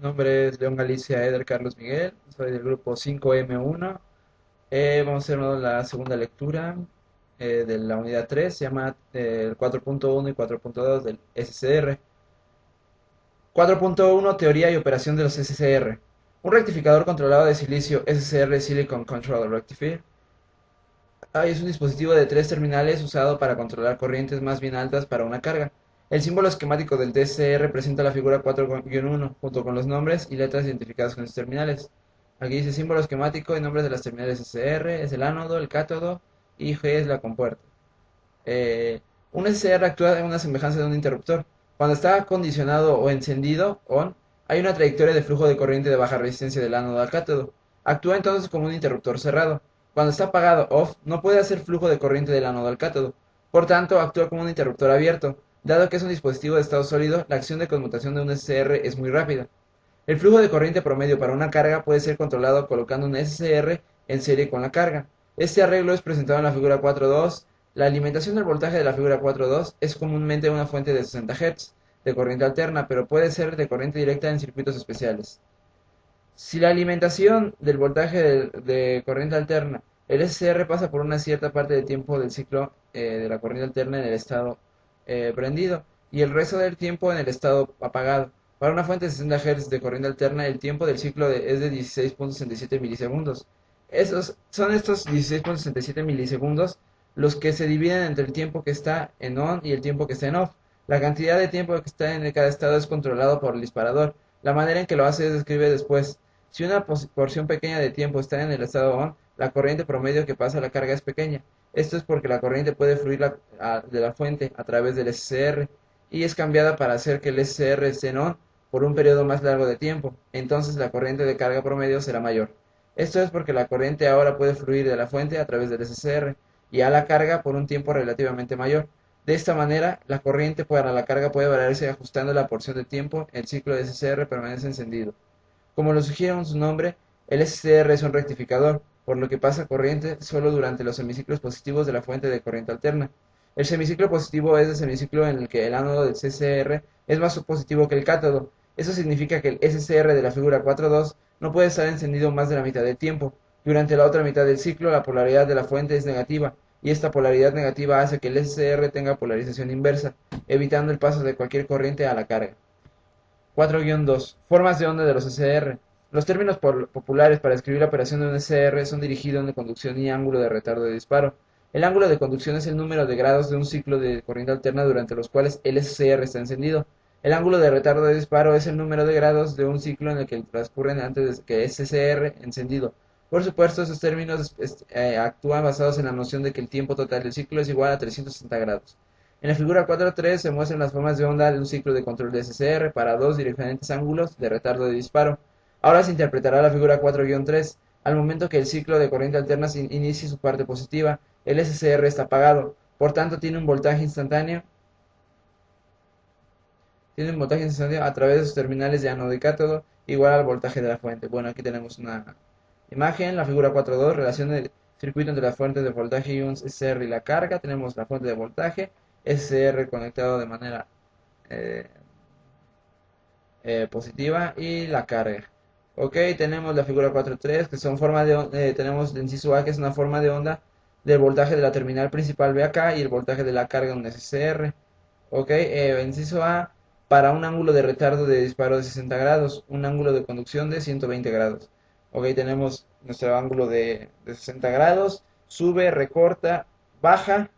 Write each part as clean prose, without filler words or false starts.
Mi nombre es León Galicia Eder Carlos Miguel, soy del grupo 5M1. Vamos a hacer la segunda lectura de la unidad 3, se llama 4.1 y 4.2 del SCR. 4.1 Teoría y operación de los SCR. Un rectificador controlado de silicio SCR Silicon Control Rectifier es un dispositivo de tres terminales usado para controlar corrientes más bien altas para una carga. El símbolo esquemático del DCE representa la figura 4-1 junto con los nombres y letras identificadas con sus terminales. Aquí dice símbolo esquemático y nombres de las terminales SCR, es el ánodo, el cátodo y G es la compuerta. Eh, un SCR actúa en una semejanza de un interruptor. Cuando está condicionado o encendido, on, hay una trayectoria de flujo de corriente de baja resistencia del ánodo al cátodo. Actúa entonces como un interruptor cerrado. Cuando está apagado, off, no puede hacer flujo de corriente del ánodo al cátodo. Por tanto, actúa como un interruptor abierto. Dado que es un dispositivo de estado sólido, la acción de conmutación de un SCR es muy rápida. El flujo de corriente promedio para una carga puede ser controlado colocando un SCR en serie con la carga. Este arreglo es presentado en la figura 4.2. La alimentación del voltaje de la figura 4.2 es comúnmente una fuente de 60 Hz de corriente alterna, pero puede ser de corriente directa en circuitos especiales. Si la alimentación del voltaje de corriente alterna, el SCR pasa por una cierta parte del tiempo del ciclo de la corriente alterna en el estado prendido y el resto del tiempo en el estado apagado. Para una fuente de 60 Hz de corriente alterna, el tiempo del ciclo es de 16.67 milisegundos. Son estos 16.67 milisegundos los que se dividen entre el tiempo que está en on y el tiempo que está en off. La cantidad de tiempo que está en cada estado es controlado por el disparador. La manera en que lo hace es describe después. Si una porción pequeña de tiempo está en el estado on, la corriente promedio que pasa a la carga es pequeña. Esto es porque la corriente puede fluir de la fuente a través del SCR y es cambiada para hacer que el SCR esté en on por un periodo más largo de tiempo. Entonces la corriente de carga promedio será mayor. Esto es porque la corriente ahora puede fluir de la fuente a través del SCR y a la carga por un tiempo relativamente mayor. De esta manera, la corriente para la carga puede variarse ajustando la porción de tiempo. El ciclo de SCR permanece encendido. Como lo sugiere su nombre, el SCR es un rectificador, por lo que pasa corriente solo durante los semiciclos positivos de la fuente de corriente alterna. El semiciclo positivo es el semiciclo en el que el ánodo del CCR es más positivo que el cátodo. Eso significa que el SCR de la figura 4.2 no puede estar encendido más de la mitad del tiempo. Durante la otra mitad del ciclo, la polaridad de la fuente es negativa, y esta polaridad negativa hace que el SCR tenga polarización inversa, evitando el paso de cualquier corriente a la carga. 4-2. Formas de onda de los SCR. Los términos populares para escribir la operación de un SCR son dirigido de conducción y ángulo de retardo de disparo. El ángulo de conducción es el número de grados de un ciclo de corriente alterna durante los cuales el SCR está encendido. El ángulo de retardo de disparo es el número de grados de un ciclo en el que transcurren antes de que SCR encendido. Por supuesto, esos términos actúan basados en la noción de que el tiempo total del ciclo es igual a 360 grados. En la figura 4.3 se muestran las formas de onda de un ciclo de control de SCR para dos diferentes ángulos de retardo de disparo. Ahora se interpretará la figura 4-3. Al momento que el ciclo de corriente alterna inicie su parte positiva, el SCR está apagado, por tanto tiene un voltaje instantáneo a través de sus terminales de ánodo y cátodo igual al voltaje de la fuente. Bueno, aquí tenemos una imagen, la figura 4.2, relación del circuito entre la fuente de voltaje y un SCR y la carga. Tenemos la fuente de voltaje, SCR conectado de manera eh, positiva y la carga. Ok, tenemos la figura 4.3 que son formas de tenemos el inciso A que es una forma de onda del voltaje de la terminal principal B acá y el voltaje de la carga en un SCR. Ok, inciso A para un ángulo de retardo de disparo de 60 grados, un ángulo de conducción de 120 grados. Ok, tenemos nuestro ángulo de 60 grados, sube, recorta, baja,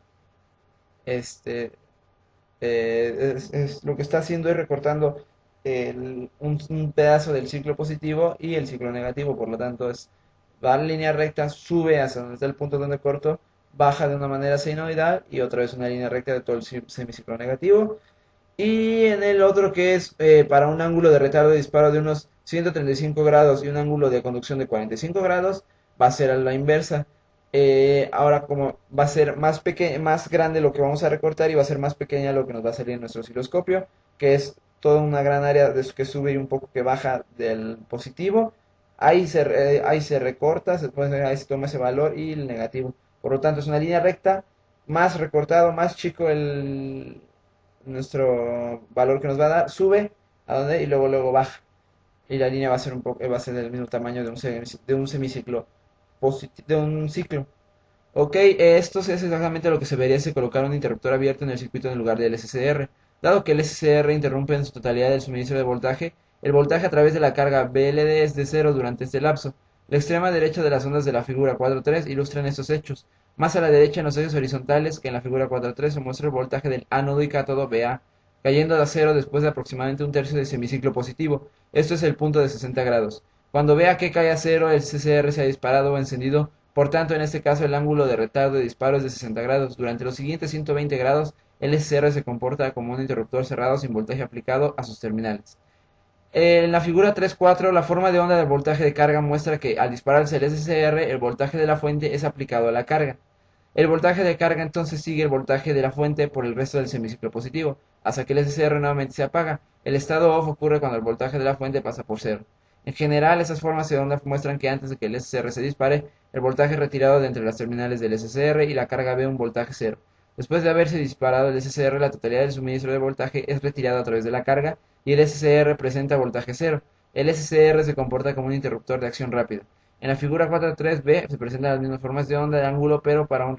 este, lo que está haciendo es recortando un pedazo del ciclo positivo y el ciclo negativo, por lo tanto va en línea recta, sube hasta donde está el punto donde corto, baja de una manera senoidal y otra vez una línea recta de todo el semiciclo negativo. Y en el otro que es para un ángulo de retardo de disparo de unos 135 grados y un ángulo de conducción de 45 grados, va a ser a la inversa. Ahora como va a ser más grande lo que vamos a recortar y va a ser más pequeña lo que nos va a salir en nuestro osciloscopio, que es toda una gran área de que sube y un poco que baja del positivo. Ahí se recorta, ahí se toma ese valor y el negativo. Por lo tanto es una línea recta, más recortado, más chico nuestro valor que nos va a dar, sube a donde y luego baja. y la línea va a ser va a ser del mismo tamaño de un semiciclo, de un ciclo. Ok, esto es exactamente lo que se vería si colocar un interruptor abierto en el circuito en lugar del SCR. Dado que el SCR interrumpe en su totalidad el suministro de voltaje, el voltaje a través de la carga BLD es de cero durante este lapso. La extrema derecha de las ondas de la figura 4.3 ilustran estos hechos. Más a la derecha en los ejes horizontales que en la figura 4.3 se muestra el voltaje del ánodo y cátodo BA, cayendo a cero después de aproximadamente un tercio de semiciclo positivo. Esto es el punto de 60 grados. Cuando vea que cae a cero, el CCR se ha disparado o encendido. Por tanto, en este caso el ángulo de retardo de disparo es de 60 grados. Durante los siguientes 120 grados, el SCR se comporta como un interruptor cerrado sin voltaje aplicado a sus terminales. En la figura 3.4, la forma de onda del voltaje de carga muestra que al dispararse el SCR, el voltaje de la fuente es aplicado a la carga. El voltaje de carga entonces sigue el voltaje de la fuente por el resto del semiciclo positivo, hasta que el SCR nuevamente se apaga. El estado off ocurre cuando el voltaje de la fuente pasa por cero. En general, esas formas de onda muestran que antes de que el SCR se dispare, el voltaje retirado de entre las terminales del SCR y la carga ve un voltaje cero. Después de haberse disparado el SCR, la totalidad del suministro de voltaje es retirado a través de la carga y el SCR presenta voltaje cero. El SCR se comporta como un interruptor de acción rápida. En la figura 4.3b se presentan las mismas formas de onda de ángulo, pero para un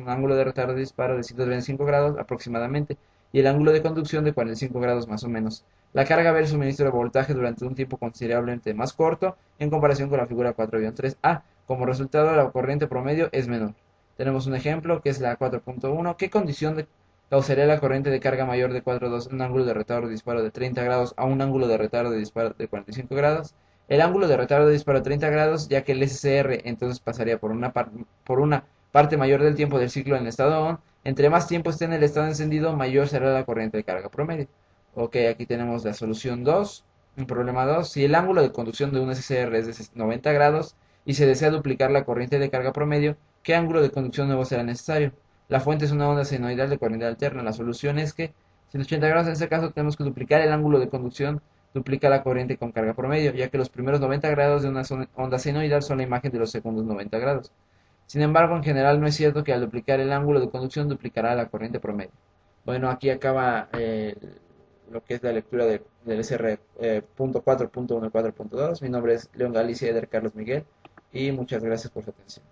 ángulo de retardo de disparo de 125 grados aproximadamente y el ángulo de conducción de 45 grados más o menos. La carga ve el suministro de voltaje durante un tiempo considerablemente más corto en comparación con la figura 4-3a. Como resultado, la corriente promedio es menor. Tenemos un ejemplo que es la 4.1. ¿Qué condición causaría la corriente de carga mayor de 4.2 en un ángulo de retardo de disparo de 30 grados a un ángulo de retardo de disparo de 45 grados? El ángulo de retardo de disparo de 30 grados, ya que el SCR entonces pasaría por una parte mayor del tiempo del ciclo en el estado ON. Entre más tiempo esté en el estado encendido, mayor será la corriente de carga promedio. Ok, aquí tenemos la solución 2. Un problema 2. Si el ángulo de conducción de un SCR es de 90 grados y se desea duplicar la corriente de carga promedio, ¿qué ángulo de conducción nuevo será necesario? La fuente es una onda senoidal de corriente alterna. La solución es que 180 grados en este caso tenemos que duplicar el ángulo de conducción, duplica la corriente con carga promedio, ya que los primeros 90 grados de una onda senoidal son la imagen de los segundos 90 grados. Sin embargo, en general no es cierto que al duplicar el ángulo de conducción duplicará la corriente promedio. Bueno, aquí acaba lo que es la lectura del SR punto 4.1 y 4.2. Mi nombre es León Galicia Eder Carlos Miguel y muchas gracias por su atención.